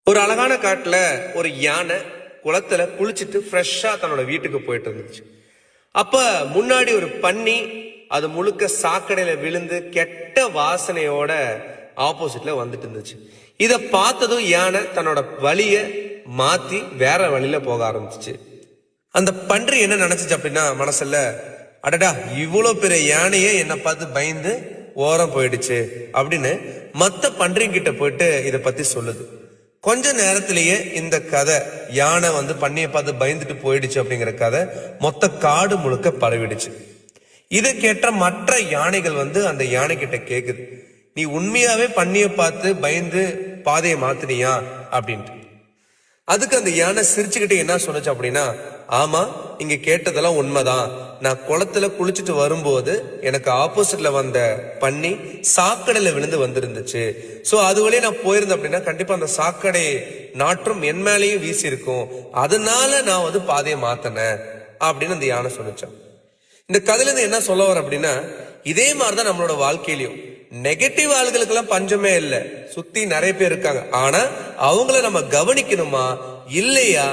ஒரு அழகான காட்டுல ஒரு யானை குளத்துல குளிச்சுட்டு ஃப்ரெஷ்ஷா தன்னோட வீட்டுக்கு போயிட்டு இருந்துச்சு. அப்ப முன்னாடி ஒரு பன்னி அது முழுக்க சாக்கடையில விழுந்து கெட்ட வாசனையோட ஆப்போசிட்ல வந்துட்டு இருந்துச்சு. இத பார்த்ததும் யானை தன்னோட வழிய மாத்தி வேற வழியில போக ஆரம்பிச்சிச்சு. அந்த பன்றி என்ன நினைச்சிச்சு அப்படின்னா மனசுல, அடடா இவ்வளவு பெரிய யானையே என்னை பார்த்து பயந்து ஓரம் போயிடுச்சு அப்படின்னு மத்த பன்றிங்கிட்ட போயிட்டு இத பத்தி சொல்லுது. கொஞ்ச நேரத்திலேயே இந்த கதை யானை பன்னியை பார்த்து பயந்துட்டு போயிடுச்சு அப்படிங்கிற கதை மொத்த காடு முழுக்க பரவிடுச்சு. இதை கேட்ட மற்ற யானைகள் அந்த யானை கிட்ட கேக்குது, நீ உண்மையாவே பன்னியை பார்த்து பயந்து பாதையை மாத்தினியா அப்படின்ட்டு. அதுக்கு அந்த யானை சிரிச்சுக்கிட்டு என்ன சொன்னுச்சு அப்படின்னா, ஆமா இங்க கேட்டதெல்லாம் உண்மைதான். நான் குளத்துல குளிச்சுட்டு வரும்போது எனக்கு ஆப்போசிட்ல வந்த பன்னி சாக்கடையில விழுந்து வந்திருந்துச்சு. சோ அது வழியே நான் போயிருந்தேன் அப்படின்னா கண்டிப்பா அந்த சாக்கடை நாற்றம் என் மேலேயும் வீசி இருக்கும். அதனால நான் பாதையை மாத்தினேன் அப்படின்னு அந்த யானை சொன்னிச்சான். இந்த கதையில இருந்து என்ன சொல்ல வர அப்படின்னா, இதே மாதிரிதான் நம்மளோட வாழ்க்கையிலயும் நெகட்டிவ் ஆளுகளுக்கு எல்லாம் பஞ்சமே இல்லை. சுத்தி நிறைய பேர் இருக்காங்க. ஆனா அவங்கள நம்ம கவனிக்கணுமா இல்லையா